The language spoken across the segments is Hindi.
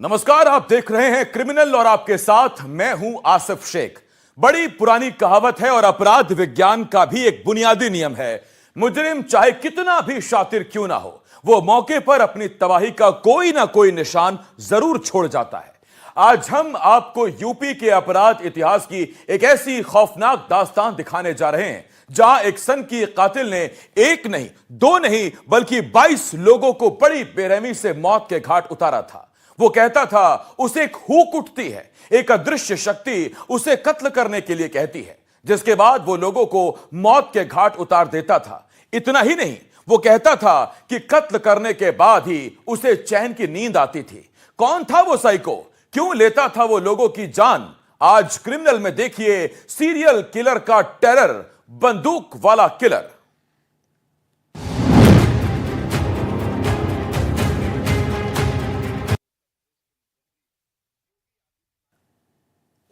नमस्कार, आप देख रहे हैं क्रिमिनल और आपके साथ मैं हूं आसिफ शेख। बड़ी पुरानी कहावत है और अपराध विज्ञान का भी एक बुनियादी नियम है। मुजरिम चाहे कितना भी शातिर क्यों ना हो, वो मौके पर अपनी तबाही का कोई ना कोई निशान जरूर छोड़ जाता है। आज हम आपको यूपी के अपराध इतिहास की एक ऐसी खौफनाक दास्तान दिखाने जा रहे हैं जहां एक सनकी कातिल ने एक नहीं, दो नहीं, बल्कि 22 लोगों को बड़ी बेरहमी से मौत के घाट उतारा था। वो कहता था उसे एक हुक उठती है, एक अदृश्य शक्ति उसे कत्ल करने के लिए कहती है, जिसके बाद वो लोगों को मौत के घाट उतार देता था। इतना ही नहीं, वो कहता था कि कत्ल करने के बाद ही उसे चैन की नींद आती थी। कौन था वो साइको? क्यों लेता था वो लोगों की जान? आज क्रिमिनल में देखिए सीरियल किलर का टेरर, बंदूक वाला किलर।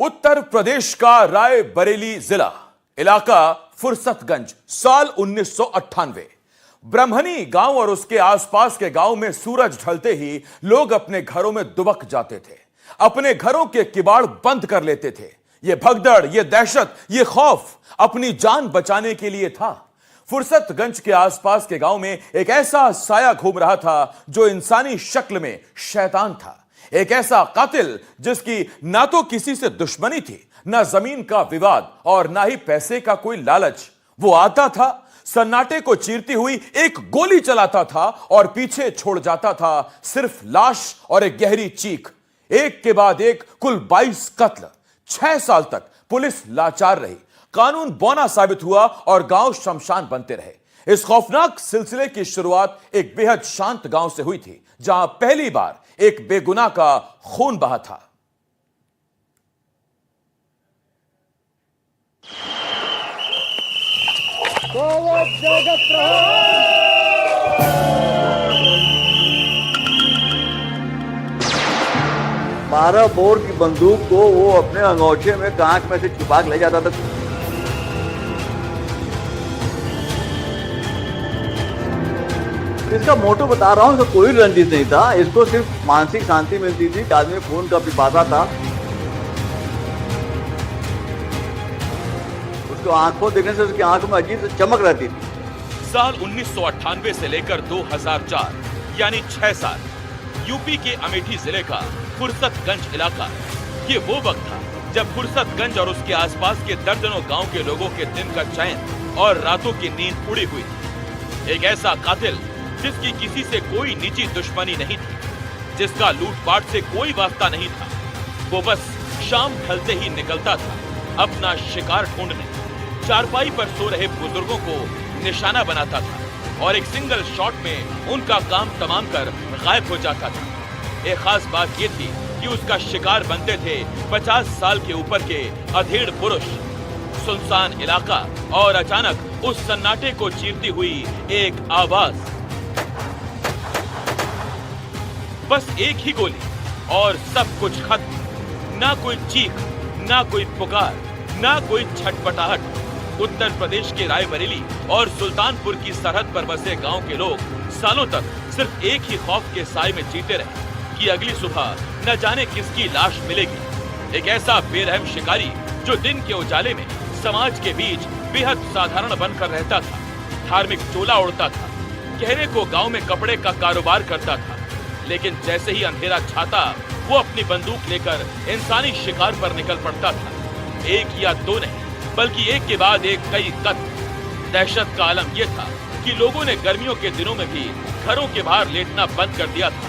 उत्तर प्रदेश का रायबरेली जिला, इलाका फुर्सतगंज, साल 1998। ब्रह्मणी गांव और उसके आसपास के गांव में सूरज ढलते ही लोग अपने घरों में दुबक जाते थे, अपने घरों के किवाड़ बंद कर लेते थे। यह भगदड़, यह दहशत, यह खौफ अपनी जान बचाने के लिए था। फुर्सतगंज के आसपास के गांव में एक ऐसा साया घूम रहा था जो इंसानी शक्ल में शैतान था। एक ऐसा कातिल जिसकी ना तो किसी से दुश्मनी थी, ना जमीन का विवाद और ना ही पैसे का कोई लालच। वो आता था, सन्नाटे को चीरती हुई एक गोली चलाता था और पीछे छोड़ जाता था सिर्फ लाश और एक गहरी चीख। एक के बाद एक कुल 22 कत्ल। 6 साल तक पुलिस लाचार रही, कानून बौना साबित हुआ और गांव शमशान बनते रहे। इस खौफनाक सिलसिले की शुरुआत एक बेहद शांत गांव से हुई थी, जहां पहली बार एक बेगुनाह का खून बहा था। बारह बोर की बंदूक को वो अपने अंगोछे में कांच में से छुपा के ले जाता था। इसका मोटो बता रहा हूँ, इसका कोई रंजिश नहीं था। इसको सिर्फ मानसिक शांति मिलती थी कि आदमी खून का पिपासा था। उसको आंखों देखने से उसकी आंखों में अजीब से चमक रहती थी। साल 1998 से लेकर 2004 यानी 6 साल, यूपी के अमेठी जिले का फुर्सतगंज इलाका। ये वो वक्त था जब फुर्सतगंज और उसके आसपास के दर्जनों गांव के लोगों के दिन का चैन और रातों की नींद उड़ी हुई थी। एक ऐसा कातिल जिसकी किसी से कोई निजी दुश्मनी नहीं थी, जिसका लूटपाट से कोई वास्ता नहीं था। वो बस शाम ढलते ही निकलता था अपना शिकार ढूंढने। चारपाई पर सो रहे बुजुर्गों को निशाना बनाता था और एक सिंगल शॉट में उनका काम तमाम कर गायब हो जाता था। एक खास बात ये थी कि उसका शिकार बनते थे 50 साल के ऊपर के अधेड़ पुरुष। सुनसान इलाका और अचानक उस सन्नाटे को चीरती हुई एक आवाज, बस एक ही गोली और सब कुछ खत्म। ना कोई चीख, ना कोई पुकार, ना कोई छटपटाहट। उत्तर प्रदेश के रायबरेली और सुल्तानपुर की सरहद पर बसे गांव के लोग सालों तक सिर्फ एक ही खौफ के साए में जीते रहे कि अगली सुबह न जाने किसकी लाश मिलेगी। एक ऐसा बेरहम शिकारी जो दिन के उजाले में समाज के बीच बेहद साधारण बनकर रहता था। धार्मिक चोला ओढ़ता था, गहरे को गांव में कपड़े का कारोबार करता था, लेकिन जैसे ही अंधेरा छाता वो अपनी बंदूक लेकर इंसानी शिकार पर निकल पड़ता था। एक या दो नहीं, बल्कि एक के बाद एक कई कत्ल। दहशत का आलम यह था कि लोगों ने गर्मियों के दिनों में भी घरों के बाहर लेटना बंद कर दिया था।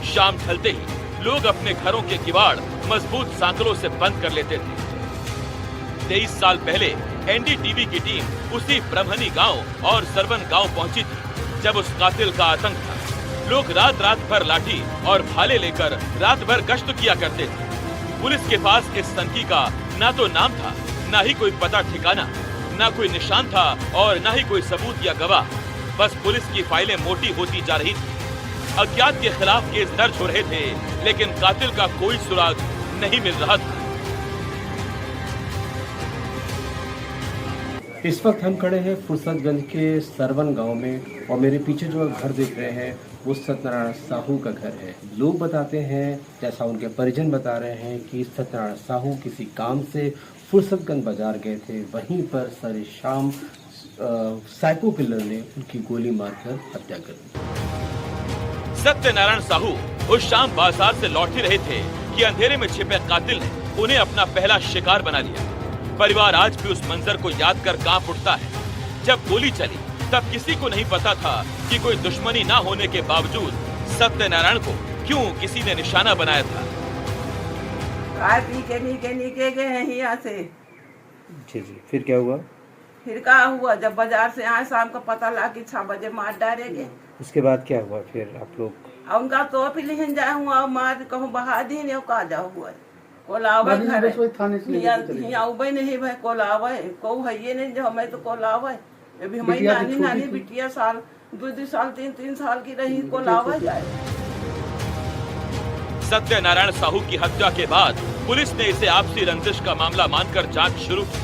शाम ढलते ही लोग अपने घरों के किवाड़ मजबूत सांकलों से बंद कर लेते थे। 23 साल पहले एनडीटीवी की टीम उसी ब्रह्मणी गांव और सरवन गांव पहुंची थी, जब उस कातिल का आतंक था। लोग रात रात भर लाठी और भाले लेकर रात भर गश्त किया करते थे। पुलिस के पास इस सनकी का ना तो नाम था, ना ही कोई पता ठिकाना, ना कोई निशान था और ना ही कोई सबूत या गवाह। बस पुलिस की फाइलें मोटी होती जा रही थी। अज्ञात के खिलाफ केस दर्ज हो रहे थे, लेकिन कातिल का कोई सुराग नहीं मिल रहा था। इस वक्त हम खड़े हैं फुर्सतगंज के सरवन गांव में और मेरे पीछे जो घर देख रहे हैं वो सत्यनारायण साहू का घर है। लोग बताते हैं, जैसा उनके परिजन बता रहे हैं, कि सत्यनारायण साहू किसी काम से फुर्सतगंज बाजार गए थे। वहीं पर सारी शाम साइको किलर ने उनकी गोली मारकर हत्या कर दी। सत्यनारायण साहू उस शाम बाजार से लौट ही रहे थे कि अंधेरे में छिपे कातिल ने उन्हें अपना पहला शिकार बना लिया। परिवार आज भी उस मंजर को याद कर कांप उठता है। जब गोली चली तब किसी को नहीं पता था कि कोई दुश्मनी ना होने के बावजूद सत्यनारायण को क्यों किसी ने निशाना बनाया था। खाए पी के नीचे गए हैं यहाँ से। जी जी, फिर क्या हुआ? फिर क्या हुआ, जब बाजार से आए शाम को पता लगा कि 6 बजे मार डालेंगे। उसके बाद क्या हुआ फिर आप लोग? और उनका तो फिर लिहन जाए हुआ मार कहूँ बहा दी ने का जा हुआ कोलावे घर यहाँ उबे नहीं भाई कोलावे को है ये नहीं जो हमें तो कोलावे अभी हमारी नानी बिटिया साल 2 साल 3 साल की रही कोलावे जाए। सत्यनारायण साहू की हत्या के बाद पुलिस ने इसे आपसी रंजिश का मामला मानकर जांच शुरू की,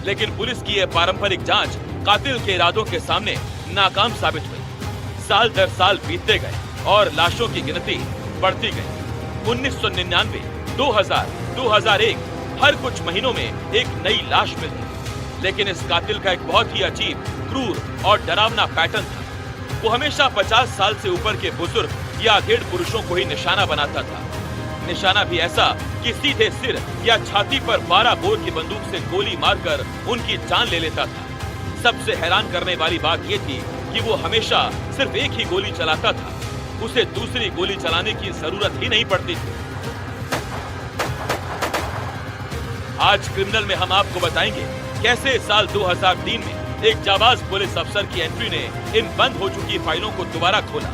लेकिन पुलिस की यह पारंपरिक जांच कातिल के इरादों के सामने नाकाम साबित हुई। साल दर साल बीतते गए और लाशों की गिनती बढ़ती गई। 1999, 2000, 2001 हर कुछ महीनों में एक नई लाश मिलती, लेकिन इस कातिल का एक बहुत ही अजीब, क्रूर और डरावना पैटर्न था। वो हमेशा 50 साल से ऊपर के बुजुर्ग या अधेड़ पुरुषों को ही निशाना बनाता था। निशाना भी ऐसा कि सीधे सिर या छाती पर 12 बोर की बंदूक से गोली मारकर उनकी जान ले लेता था। सबसे हैरान करने वाली बात ये थी कि वो हमेशा सिर्फ एक ही गोली चलाता था, उसे दूसरी गोली चलाने की जरूरत ही नहीं पड़ती थी। आज क्रिमिनल में हम आपको बताएंगे कैसे साल 2003 में एक जाबाज पुलिस अफसर की एंट्री ने इन बंद हो चुकी फाइलों को दोबारा खोला,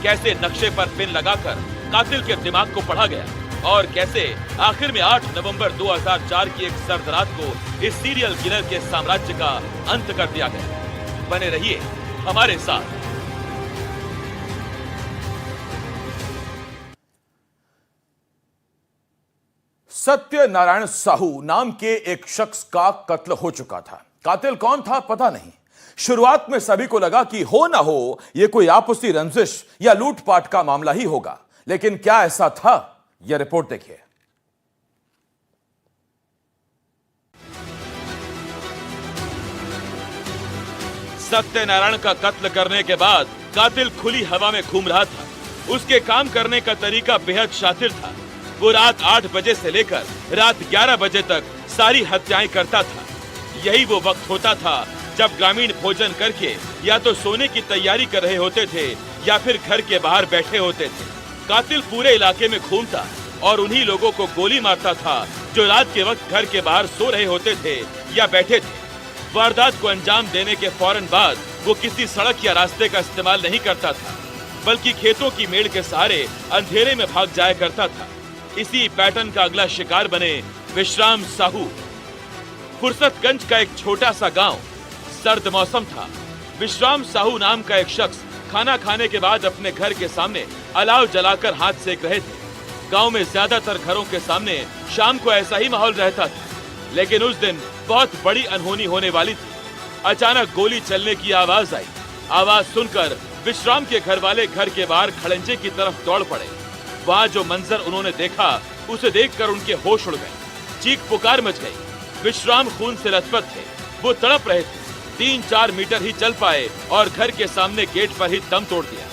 कैसे नक्शे पर पिन लगाकर कातिल के दिमाग को पढ़ा गया और कैसे आखिर में 8 नवंबर 2004 की एक सर्द रात को इस सीरियल किलर के साम्राज्य का अंत कर दिया गया। बने रहिए हमारे साथ। सत्यनारायण साहू नाम के एक शख्स का कत्ल हो चुका था। कातिल कौन था पता नहीं। शुरुआत में सभी को लगा कि हो ना हो यह कोई आपसी रंजिश या लूटपाट का मामला ही होगा, लेकिन क्या ऐसा था? यह रिपोर्ट देखिए। सत्यनारायण का कत्ल करने के बाद कातिल खुली हवा में घूम रहा था। उसके काम करने का तरीका बेहद शातिर था। वो रात 8 बजे से लेकर रात 11 बजे तक सारी हत्याएं करता था। यही वो वक्त होता था जब ग्रामीण भोजन करके या तो सोने की तैयारी कर रहे होते थे या फिर घर के बाहर बैठे होते थे। कातिल पूरे इलाके में घूमता और उन्हीं लोगों को गोली मारता था जो रात के वक्त घर के बाहर सो रहे होते थे या बैठे थे। वारदात को अंजाम देने के फौरन बाद वो किसी सड़क या रास्ते का इस्तेमाल नहीं करता था, बल्कि खेतों की मेड़ के सहारे अंधेरे में भाग जाया करता था। इसी पैटर्न का अगला शिकार बने विश्राम साहू। फुर्सतगंज का एक छोटा सा गांव, सर्द मौसम था। विश्राम साहू नाम का एक शख्स खाना खाने के बाद अपने घर के सामने अलाव जलाकर हाथ सेक रहे थे। गांव में ज्यादातर घरों के सामने शाम को ऐसा ही माहौल रहता था, लेकिन उस दिन बहुत बड़ी अनहोनी होने वाली थी। अचानक गोली चलने की आवाज आई। आवाज सुनकर विश्राम के घर वाले घर के बाहर खड़ंजे की तरफ दौड़ पड़े। वहाँ जो मंजर उन्होंने देखा उसे देखकर उनके होश उड़ गए। चीख पुकार मच गई। विश्राम खून से लथपथ थे, वो तड़प रहे थे। 3-4 मीटर ही चल पाए और घर के सामने गेट पर ही दम तोड़ दिया।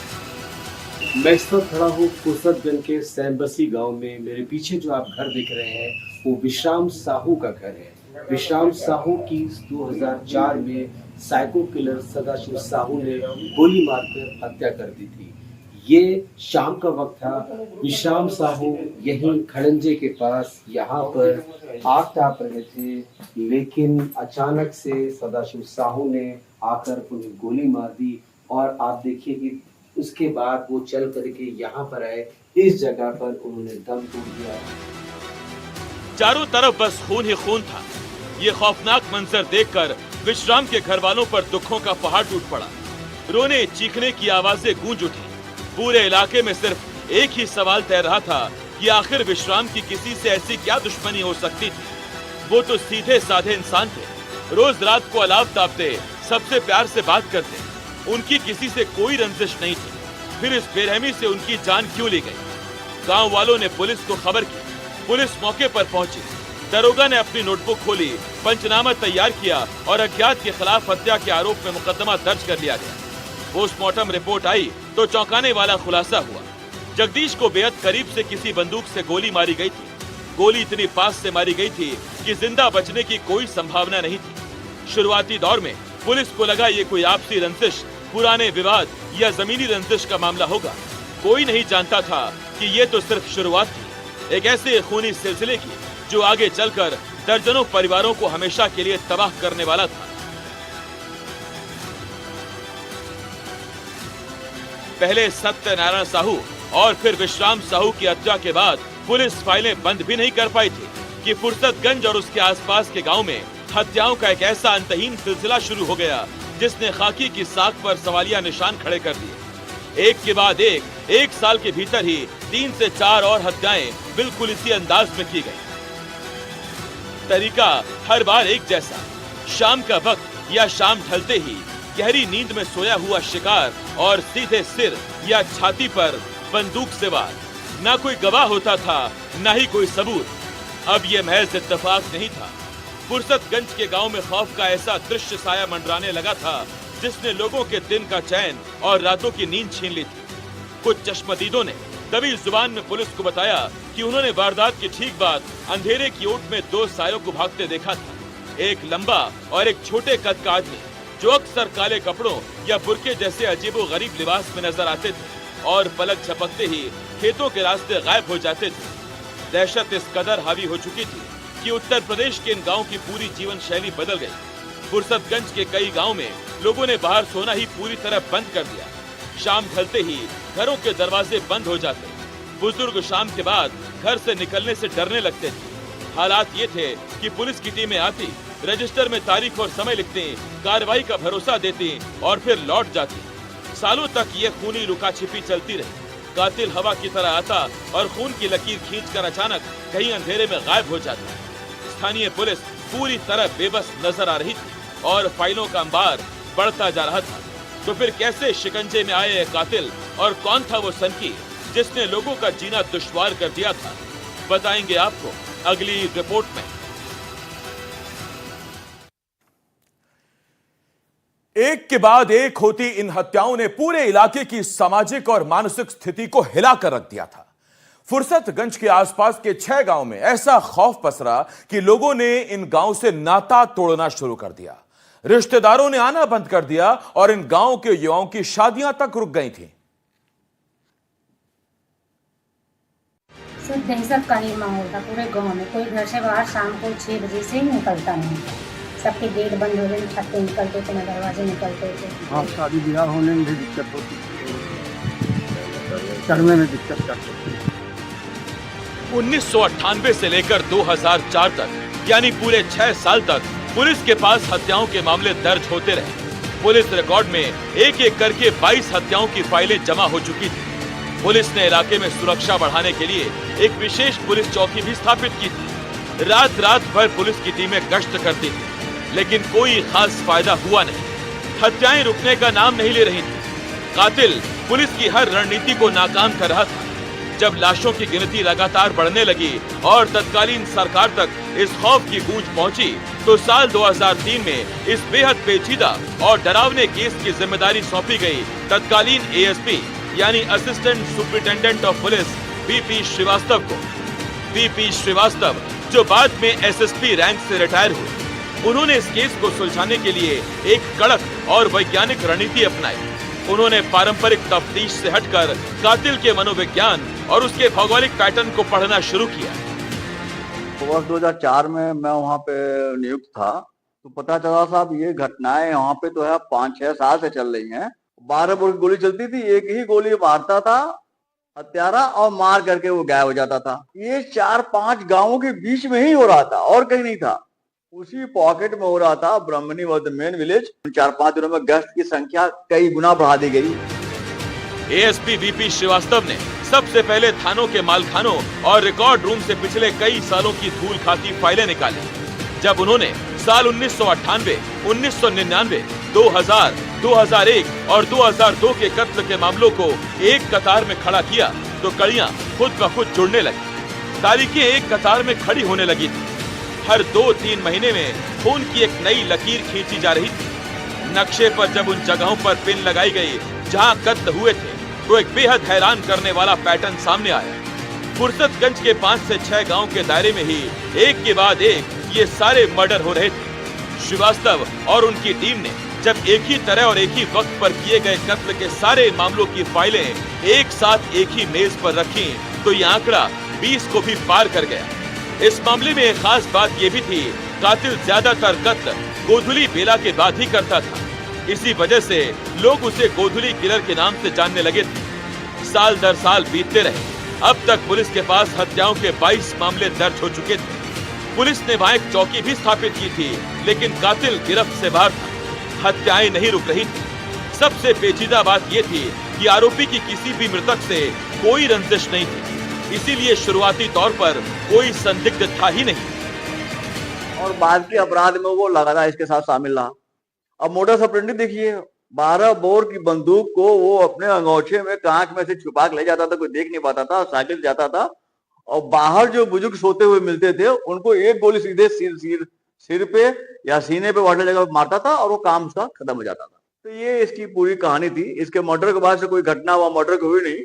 मैं इस वक्त खड़ा हूँ फुर्सतगंज के सैमबसी गांव में। मेरे पीछे जो आप घर देख रहे हैं वो विश्राम साहू का घर है। विश्राम साहू की 2004 में साइको किलर सदाशिव साहू ने गोली मारकर हत्या कर दी थी। ये शाम का वक्त था। विश्राम साहू यहीं खड़ंजे के पास यहाँ पर आग ताप रहे थे, लेकिन अचानक से सदाशिव साहू ने आकर उन्हें गोली मार दी। और आप देखिए कि उसके बाद वो चल करके यहाँ पर आए। इस जगह पर उन्होंने दम तोड़ दिया। चारों तरफ बस खून ही खून था। ये खौफनाक मंजर देखकर विश्राम के घर वालों पर दुखों का पहाड़ टूट पड़ा। रोने चीखने की आवाजें गूंज उठी। पूरे इलाके में सिर्फ एक ही सवाल तैर रहा था कि आखिर विश्राम की किसी से ऐसी क्या दुश्मनी हो सकती थी। वो तो सीधे साधे इंसान थे, रोज रात को अलाव तापते, सबसे प्यार से बात करते। उनकी किसी से कोई रंजिश नहीं थी। आखिर इस बेरहमी से उनकी जान क्यों ली गई? गांव वालों ने पुलिस को खबर की। पुलिस मौके पर पहुंची। दरोगा ने अपनी नोटबुक खोली, पंचनामा तैयार किया और अज्ञात के खिलाफ हत्या के आरोप में मुकदमा दर्ज कर लिया गया। पोस्टमार्टम रिपोर्ट आई तो चौंकाने वाला खुलासा हुआ। जगदीश को बेहद करीब से किसी बंदूक से गोली मारी गई थी। गोली इतनी पास से मारी गई थी कि जिंदा बचने की कोई संभावना नहीं थी। शुरुआती दौर में पुलिस को लगा ये कोई आपसी रंजिश, पुराने विवाद या जमीनी रंजिश का मामला होगा। कोई नहीं जानता था कि ये तो सिर्फ शुरुआत थी, एक ऐसे खूनी सिलसिले की जो आगे चलकर दर्जनों परिवारों को हमेशा के लिए तबाह करने वाला था। पहले सत्यनारायण साहू और फिर विश्राम साहू की हत्या के बाद पुलिस फाइलें बंद भी नहीं कर पाई थी कि फुर्सतगंज और उसके आसपास के गांव में हत्याओं का एक ऐसा अंतहीन सिलसिला शुरू हो गया जिसने खाकी की साख पर सवालिया निशान खड़े कर दिए। एक के बाद एक साल के भीतर ही 3 से 4 और हत्याएं बिल्कुल इसी अंदाज में की गई। तरीका हर बार एक जैसा, शाम का वक्त या शाम ढलते ही गहरी नींद में सोया हुआ शिकार और सीधे सिर या छाती पर बंदूक से वार। ना कोई गवाह होता था, ना ही कोई सबूत। अब ये महज इत्तेफाक नहीं था। फुर्सतगंज के गांव में खौफ का ऐसा दृश्य साया मंडराने लगा था जिसने लोगों के दिन का चैन और रातों की नींद छीन ली थी। कुछ चश्मदीदों ने दबी जुबान में पुलिस को बताया कि उन्होंने वारदात के ठीक बाद अंधेरे की ओट में 2 सायों को भागते देखा था। एक लंबा और एक छोटे कद का आदमी जो अक्सर काले कपड़ों या बुरके जैसे अजीबोगरीब लिबास में नजर आते थे और पलक झपकते ही खेतों के रास्ते गायब हो जाते थे। दहशत इस कदर हावी हो चुकी थी कि उत्तर प्रदेश के इन गांवों की पूरी जीवन शैली बदल गई। फुर्सतगंज के कई गांव में लोगों ने बाहर सोना ही पूरी तरह बंद कर दिया। शाम ढलते ही घरों के दरवाजे बंद हो जाते। बुजुर्ग शाम के बाद घर से निकलने से डरने लगते थे। हालात ये थे कि पुलिस की टीमें आती, रजिस्टर में तारीख और समय लिखती, कार्रवाई का भरोसा देती और फिर लौट जाती। सालों तक ये खूनी लुका-छिपी चलती रही। कातिल हवा की तरह आता और खून की लकीर खींचकर अचानक कहीं अंधेरे में गायब हो जाता। स्थानीय पुलिस पूरी तरह बेबस नजर आ रही थी और फाइलों का अंबार बढ़ता जा रहा था। तो फिर कैसे शिकंजे में आए कातिल और कौन था वो सनकी जिसने लोगों का जीना दुश्वार कर दिया था? बताएंगे आपको अगली रिपोर्ट में। एक के बाद एक होती इन हत्याओं ने पूरे इलाके की सामाजिक और मानसिक स्थिति को हिलाकर रख दिया था। फुर्सतगंज के आसपास के 6 गांव में ऐसा खौफ पसरा कि लोगों ने इन गांव से नाता तोड़ना शुरू कर दिया। रिश्तेदारों ने आना बंद कर दिया और इन गांव के युवाओं की शादियां तक रुक गई थीं। सिर्फ दहशत का ही माहौल था पूरे गांव में। कोई घर से बाहर शाम को 6 बजे से निकलता नहीं। सबके गेट बंद हो गए, छत पे निकलते थे, न दरवाजे निकलते थे। हाँ, शादी ब्याह होने में भी दिक्कत होती थी, करने में दिक्कत करते थे। 1998 से लेकर 2004 तक यानी पूरे 6 साल तक पुलिस के पास हत्याओं के मामले दर्ज होते रहे। पुलिस रिकॉर्ड में एक एक करके 22 हत्याओं की फाइलें जमा हो चुकी थी। पुलिस ने इलाके में सुरक्षा बढ़ाने के लिए एक विशेष पुलिस चौकी भी स्थापित की थी। रात भर पुलिस की टीमें गश्त करती थी, लेकिन कोई खास फायदा हुआ नहीं। हत्याएं रुकने का नाम नहीं ले रही थी। कातिल पुलिस की हर रणनीति को नाकाम कर रहा था। जब लाशों की गिनती लगातार बढ़ने लगी और तत्कालीन सरकार तक इस खौफ की गूंज पहुंची, तो साल 2003 में इस बेहद पेचीदा और डरावने केस की जिम्मेदारी सौंपी गई तत्कालीन एएसपी यानी assistant superintendent of police BP Srivastava को। बीपी श्रीवास्तव जो बाद में एसएसपी रैंक से रिटायर हुए, उन्होंने इस केस को सुलझाने के लिए एक कड़क और वैज्ञानिक रणनीति अपनाई। उन्होंने पारंपरिक तफ्तीश से हटकर कातिल के मनोविज्ञान और उसके भौगोलिक पैटर्न को पढ़ना शुरू किया। वर्ष 2004 में मैं वहाँ पे नियुक्त था, तो पता चला साहब ये घटनाएं यहाँ पे तो है 5-6 साल से चल रही हैं। 12 बोर की गोली चलती थी, एक ही गोली मारता था हत्यारा और मार करके वो गायब हो जाता था। ये 4-5 गांवों के बीच में ही हो रहा था और कहीं नहीं था। उसी पॉकेट में हो रहा था। ब्राह्मणी वॉज द मेन विलेज। 4-5 दिनों में गश्त की संख्या कई गुना बढ़ा दी गई। एएसपी बीपी श्रीवास्तव ने सबसे पहले थानों के मालखानों और रिकॉर्ड रूम से पिछले कई सालों की धूल खाती फाइलें निकाली। जब उन्होंने साल 1998, 1999, 2000, 2001 और 2002 के कत्ल के मामलों को एक कतार में खड़ा किया तो कड़ियां खुद ब खुद जुड़ने लगी। तारीखें एक कतार में खड़ी होने लगी थी। हर 2-3 महीने में खून की एक नई लकीर खींची जा रही थी। नक्शे पर जब उन जगहों पर पिन लगाई गई जहां कत्ल हुए थे तो एक बेहद हैरान करने वाला पैटर्न सामने आया। फुर्सतगंज के 5 से 6 गांव के दायरे में ही एक के बाद एक ये सारे मर्डर हो रहे थे। श्रीवास्तव और उनकी टीम ने जब एक ही तरह और एक ही वक्त पर किए गए कत्ल के सारे मामलों की फाइलें एक साथ एक ही मेज पर रखी तो ये आंकड़ा 20 को भी पार कर गया। इस मामले में एक खास बात ये भी थी, कातिल ज्यादातर कत्ल गोधुली बेला के बाद ही करता था। इसी वजह से लोग उसे गोधुली किलर के नाम से जानने लगे थे। साल दर साल बीतते रहे। अब तक पुलिस के पास हत्याओं के 22 मामले दर्ज हो चुके थे। पुलिस ने वहां एक चौकी भी स्थापित की थी, लेकिन कातिल गिरफ्त से बाहर था। हत्याएं नहीं रुक रही थी। सबसे पेचीदा बात यह थी कि आरोपी की किसी भी मृतक से कोई रंजिश नहीं थी, इसीलिए शुरुआती तौर पर कोई संदिग्ध था ही नहीं। और बाद के अपराध में वो लगातार इसके साथ शामिल रहा। अब मोटर ऑपरेंडी देखिए, 12 बोर की बंदूक को वो अपने अंगोछे में कांच में से छुपा के ले जाता था, कोई देख नहीं पाता था, साइकिल जाता था और बाहर जो बुजुर्ग सोते हुए मिलते थे उनको एक गोली सीधे सिर पे या सीने पे वाटर जगह मारता था और वो काम उसका खत्म हो जाता था। तो ये इसकी पूरी कहानी थी। इसके मर्डर के बाद से कोई घटना हुआ मर्डर की हुई नहीं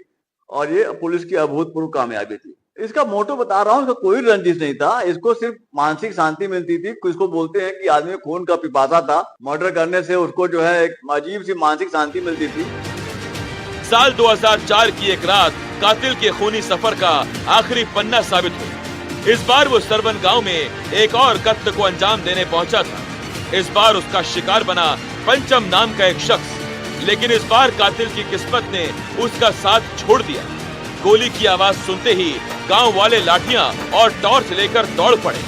और ये पुलिस की अभूतपूर्व कामयाबी थी। इसका मोटो बता रहा हूँ, इसका कोई रंजिश नहीं था। इसको सिर्फ मानसिक शांति मिलती थी। इसको बोलते हैं कि आदमी खून का पिपासा था, मर्डर करने से उसको जो है एक अजीब सी मानसिक शांति मिलती थी। साल 2004 की एक रात कातिल के खूनी सफर का आखिरी पन्ना साबित हुई। इस बार वो सरवन गांव में एक और कत्ल को अंजाम देने पहुंचा था। इस बार उसका शिकार बना पंचम नाम का एक शख्स, लेकिन इस बार कातिल की किस्मत ने उसका साथ छोड़ दिया। गोली की आवाज सुनते ही गांव वाले लाठियां और टॉर्च लेकर दौड़ पड़े।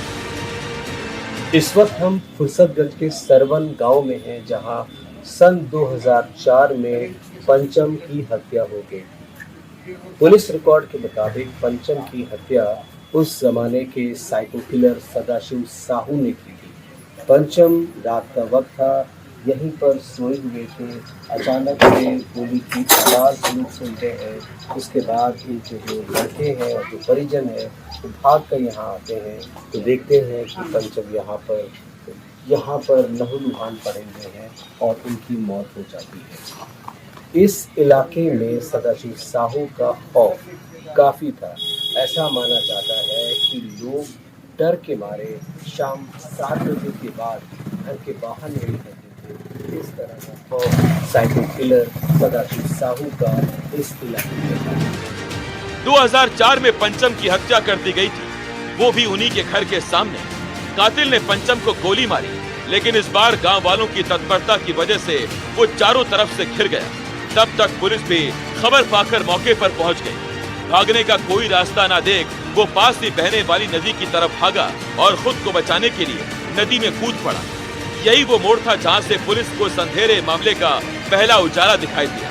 इस वक्त हम फुर्सतगंज के सरवन गांव में हैं, जहां सन 2004 में पंचम की हत्या हो गई। पुलिस रिकॉर्ड के मुताबिक पंचम की हत्या उस जमाने के साइको किलर सदाशिव साहू ने की थी। पंचम रात का वक्त था, यहीं पर सोए हुए थे। अचानक से गोली की आवाज लोग सुनते हैं। उसके बाद इनके जो लड़के हैं और जो परिजन हैं वो भाग कर यहाँ आते हैं तो देखते हैं कि पंचम यहाँ पर लहूलुहान पड़े हुए हैं और उनकी मौत हो जाती है। इस इलाके में सदाशिव साहू का खौफ काफ़ी था। ऐसा माना जाता है कि लोग डर के मारे शाम 7 बजे के बाद घर के बाहर नहीं रहते थे। इस तरह का खौफ साइको किलर सदाशिव साहू का इस इलाके में था। 2004 में पंचम की हत्या कर दी गई थी, वो भी उन्हीं के घर के सामने। कातिल ने पंचम को गोली मारी, लेकिन इस बार गांव वालों की तत्परता की वजह से वो चारों तरफ से घिर गया। तब तक पुलिस भी खबर पाकर मौके पर पहुंच गई। भागने का कोई रास्ता ना देख वो पास ही बहने वाली नदी की तरफ भागा और खुद को बचाने के लिए नदी में कूद पड़ा। यही वो मोड़ था जहां से पुलिस को संधेरे मामले का पहला उजाला दिखाई दिया,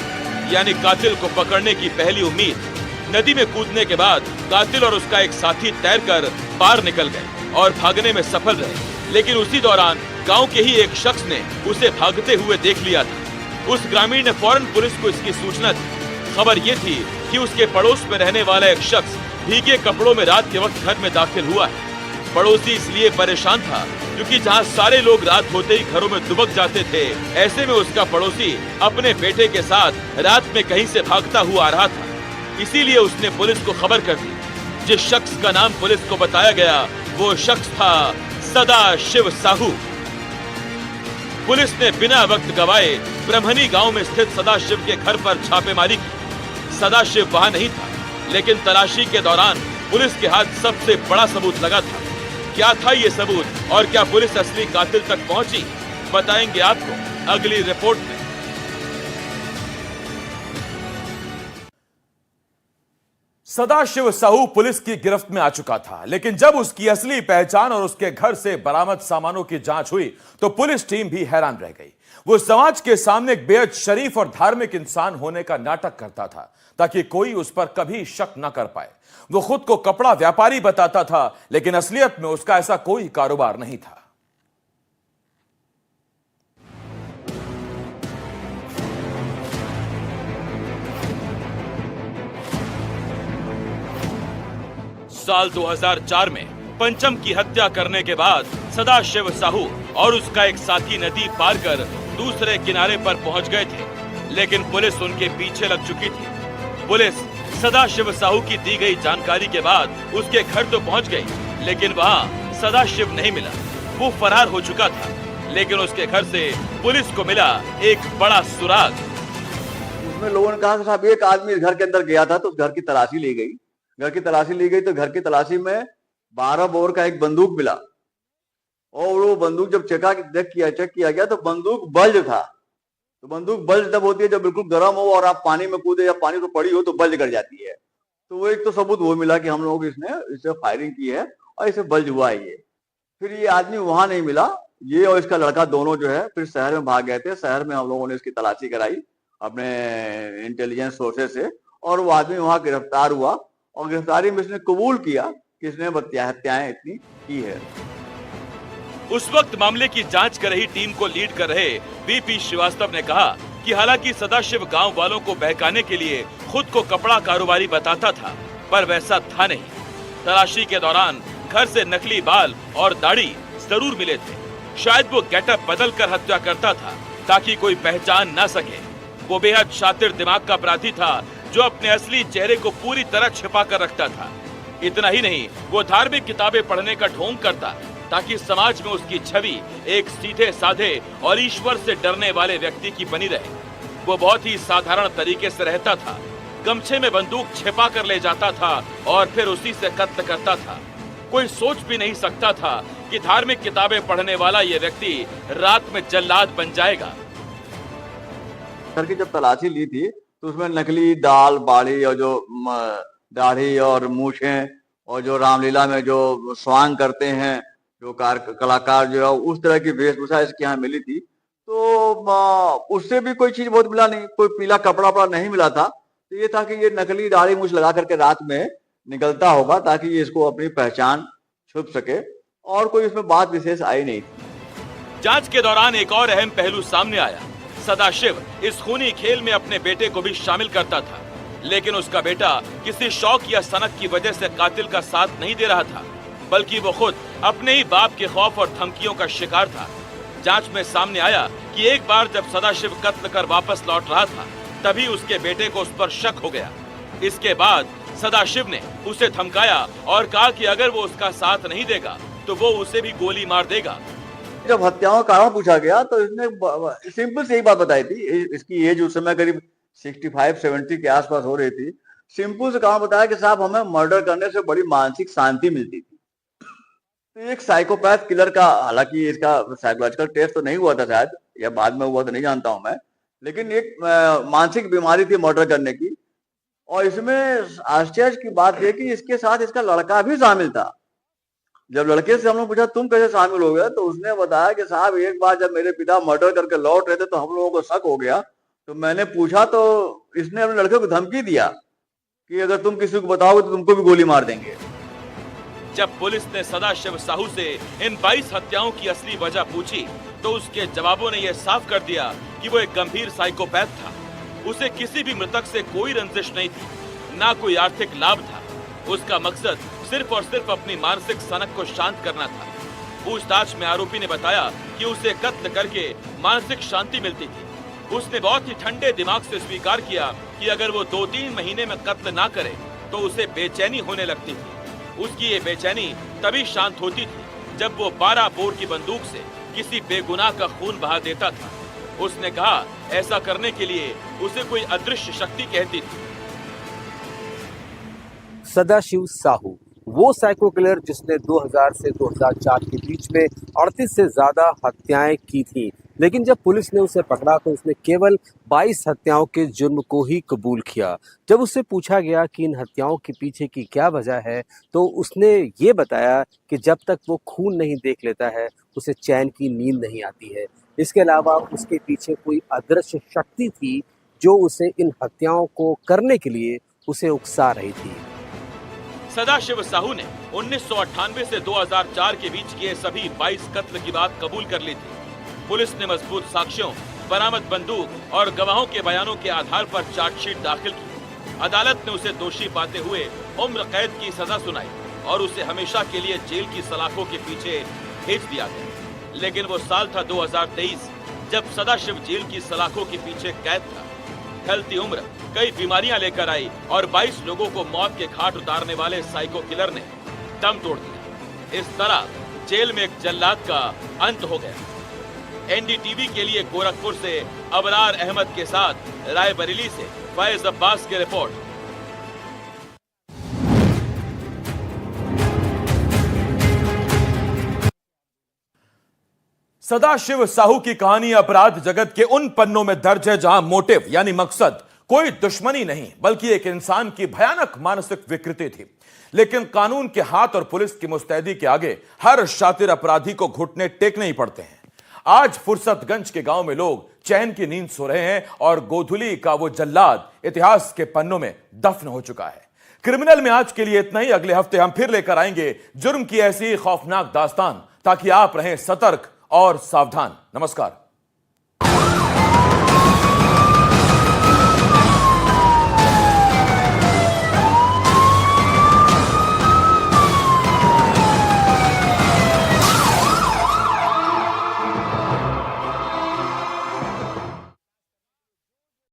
यानी कातिल को पकड़ने की पहली उम्मीद। नदी में कूदने के बाद कातिल और उसका एक साथी तैरकर पार निकल गए और भागने में सफल रहे, लेकिन उसी दौरान गांव के ही एक शख्स ने उसे भागते हुए देख लिया था। उस ग्रामीण ने फौरन पुलिस को इसकी सूचना दी। खबर ये थी कि उसके पड़ोस में रहने वाला एक शख्स भीगे कपड़ों में रात के वक्त घर में दाखिल हुआ है। पड़ोसी इसलिए परेशान था क्योंकि जहां सारे लोग रात होते ही घरों में दुबक जाते थे, ऐसे में उसका पड़ोसी अपने बेटे के साथ रात में कहीं से भागता हुआ आ रहा था। इसीलिए उसने पुलिस को खबर कर दी। जिस शख्स का नाम पुलिस को बताया गया वो शख्स था सदाशिव साहू। पुलिस ने बिना वक्त गवाए ब्रह्मणी गांव में स्थित सदाशिव के घर पर छापेमारी की। सदाशिव वहां नहीं था, लेकिन तलाशी के दौरान पुलिस के हाथ सबसे बड़ा सबूत लगा था। क्या था ये सबूत और क्या पुलिस असली कातिल तक पहुंची, बताएंगे आपको अगली रिपोर्ट में। सदाशिव साहू पुलिस की गिरफ्त में आ चुका था, लेकिन जब उसकी असली पहचान और उसके घर से बरामद सामानों की जांच हुई तो पुलिस टीम भी हैरान रह गई। वो समाज के सामने एक बेहद शरीफ और धार्मिक इंसान होने का नाटक करता था ताकि कोई उस पर कभी शक न कर पाए। वो खुद को कपड़ा व्यापारी बताता था, लेकिन असलियत में उसका ऐसा कोई कारोबार नहीं था। साल 2004 में पंचम की हत्या करने के बाद सदाशिव साहू और उसका एक साथी नदी पार कर दूसरे किनारे पर पहुंच गए थे, लेकिन पुलिस उनके पीछे लग चुकी थी। पुलिस सदाशिव साहू की दी गई जानकारी के बाद उसके घर तो पहुंच गई, लेकिन वहां सदाशिव नहीं मिला। वो फरार हो चुका था, लेकिन उसके घर से पुलिस को मिला एक बड़ा सुराग। उसमें लोगों ने कहा कि साहब एक आदमी इस घर के अंदर गया था, तो उस घर की तलाशी ली गई। घर की तलाशी ली गई तो घर की तलाशी में 12 बोर का एक बंदूक मिला, और वो बंदूक जब चेक किया गया तो बंदूक बल्ज था। तो बंदूक बल्ज तब होती है जब बिल्कुल गर्म हो और आप पानी में कूदे या पानी तो पड़ी हो तो बल्ज कर जाती है। तो वो एक तो सबूत वो मिला कि हम लोग इससे फायरिंग की है और इसे बल्ज हुआ है। ये फिर ये आदमी वहां नहीं मिला, ये और इसका लड़का दोनों जो है फिर शहर में भाग गए थे। शहर में हम लोगों ने इसकी तलाशी कराई अपने इंटेलिजेंस सोर्सेज से, और वो आदमी वहां गिरफ्तार हुआ, और गिरफ्तारी में इसने कबूल किया कि इसने हत्याएं इतनी की है। उस वक्त मामले की जांच कर रही टीम को लीड कर रहे बीपी श्रीवास्तव ने कहा कि हालांकि सदाशिव गांव वालों को बहकाने के लिए खुद को कपड़ा कारोबारी बताता था, पर वैसा था नहीं। तलाशी के दौरान घर से नकली बाल और दाढ़ी जरूर मिले थे। शायद वो गेटअप बदल कर हत्या करता था ताकि कोई पहचान ना सके। वो बेहद शातिर दिमाग का अपराधी था जो अपने असली चेहरे को पूरी तरह छिपा कर रखता था। इतना ही नहीं, वो धार्मिक किताबें पढ़ने का ढोंग करता ताकि समाज में उसकी छवि एक सीधे साधे और ईश्वर से डरने वाले व्यक्ति की बनी रहे। वो बहुत ही साधारण तरीके से रहता था, गमछे में बंदूक छिपा कर ले जाता था और फिर उसी से कत्ल करता था। कोई सोच भी नहीं सकता था कि धार्मिक किताबें पढ़ने वाला ये व्यक्ति रात में जल्लाद बन जाएगा। घर की जब तलाशी ली थी तो उसमें नकली दाल बाड़ी और जो दाढ़ी और मूछें और जो रामलीला में जो स्वांग करते हैं जो कलाकार जो है उस तरह की वेशभूषा इसके यहाँ मिली थी। तो उससे भी कोई चीज बहुत मिला नहीं, कोई पीला कपड़ा वपड़ा नहीं मिला था। तो ये था कि ये नकली दाढ़ी मूछ लगा करके रात में निकलता होगा ताकि ये इसको अपनी पहचान छुप सके, और कोई इसमें बात विशेष आई नहीं थी। जांच के दौरान एक और अहम पहलू सामने आया। सदाशिव इस खूनी खेल में अपने बेटे को भी शामिल करता था, लेकिन उसका बेटा किसी शौक या सनक की वजह से कातिल का साथ नहीं दे रहा था, बल्कि वो खुद अपने ही बाप के खौफ और धमकियों का शिकार था। जांच में सामने आया कि एक बार जब सदाशिव कत्ल कर वापस लौट रहा था, तभी उसके बेटे को उस पर शक हो गया। इसके बाद सदाशिव ने उसे धमकाया और कहा कि अगर वो उसका साथ नहीं देगा तो वो उसे भी गोली मार देगा। जब हत्याओं का कारण पूछा गया तो इसने सिंपल से एक बात बताई थी। इसकी एज उस समय करीब 65-70 के आसपास हो रही थी। सिंपल से कारण बताया कि साहब हमें मर्डर करने से बड़ी मानसिक शांति मिलती थी। तो एक साइकोपैथ किलर का, हालांकि इसका साइकोलॉजिकल टेस्ट तो नहीं हुआ था शायद, या बाद में हुआ तो नहीं जानता हूं मैं, लेकिन एक मानसिक बीमारी थी मर्डर करने की। और इसमें आश्चर्य की बात यह कि इसके साथ इसका लड़का भी शामिल था। जब लड़के से हम लोग पूछा तुम कैसे शामिल हो गए, तो उसने बताया कि साहब एक बार जब मेरे पिता मर्डर करके लौट रहे थे तो हम लोगों को शक हो गया, तो मैंने पूछा तो इसने अपने लड़के को धमकी दिया कि अगर तुम किसी को बताओगे तो तुमको भी गोली मार देंगे। जब पुलिस ने सदाशिव साहू से इन 22 हत्याओं की असली वजह पूछी तो उसके जवाबों ने यह साफ कर दिया कि वो एक गंभीर साइकोपैथ था। उसे किसी भी मृतक से कोई रंजिश नहीं थी, ना कोई आर्थिक लाभ था। उसका मकसद सिर्फ और सिर्फ अपनी मानसिक सनक को शांत करना था। पूछताछ में आरोपी ने बताया कि उसे कत्ल करके मानसिक शांति मिलती थी। उसने बहुत ही ठंडे दिमाग से स्वीकार किया कि अगर वो 2-3 महीने में कत्ल ना करे तो उसे बेचैनी होने लगती थी। उसकी ये बेचैनी तभी शांत होती थी जब वो 12 बोर की बंदूक से किसी बेगुनाह का खून बहा देता था। उसने कहा ऐसा करने के लिए उसे कोई अदृश्य शक्ति कहती थी। सदाशिव साहू वो साइको किलर जिसने 2000 से 2004 के बीच में 38 से ज्यादा हत्याएं की थी, लेकिन जब पुलिस ने उसे पकड़ा तो उसने केवल 22 हत्याओं के जुर्म को ही कबूल किया। जब उससे पूछा गया कि इन हत्याओं के पीछे की क्या वजह है तो उसने ये बताया कि जब तक वो खून नहीं देख लेता है उसे चैन की नींद नहीं आती है। इसके अलावा उसके पीछे कोई अदृश्य शक्ति थी जो उसे इन हत्याओं को करने के लिए उसे उकसा रही थी। सदाशिव साहू ने 1998 से 2004 के बीच किए सभी 22 कत्ल की बात कबूल कर ली थी। पुलिस ने मजबूत साक्ष्यों, बरामद बंदूक और गवाहों के बयानों के आधार पर चार्जशीट दाखिल की। अदालत ने उसे दोषी पाते हुए उम्र कैद की सजा सुनाई और उसे हमेशा के लिए जेल की सलाखों के पीछे भेज दिया गया। लेकिन वो साल था 2023, जब सदाशिव जेल की सलाखों के पीछे कैद था। ढलती उम्र कई बीमारियां लेकर आई और 22 लोगों को मौत के घाट उतारने वाले साइको किलर ने दम तोड़ दिया। इस तरह जेल में एक जल्लाद का अंत हो गया। एनडीटीवी के लिए गोरखपुर से अबरार अहमद के साथ रायबरेली से फैज अब्बास की रिपोर्ट। सदाशिव साहू की कहानी अपराध जगत के उन पन्नों में दर्ज है जहां मोटिव यानी मकसद कोई दुश्मनी नहीं बल्कि एक इंसान की भयानक मानसिक विकृति थी। लेकिन कानून के हाथ और पुलिस की मुस्तैदी के आगे हर शातिर अपराधी को घुटने टेकने ही पड़ते हैं। आज फुर्सतगंज के गांव में लोग चैन की नींद सो रहे हैं और गोधुली का वो जल्लाद इतिहास के पन्नों में दफन हो चुका है। क्रिमिनल में आज के लिए इतना ही। अगले हफ्ते हम फिर लेकर आएंगे जुर्म की ऐसी खौफनाक दास्तान, ताकि आप रहें सतर्क और सावधान। नमस्कार।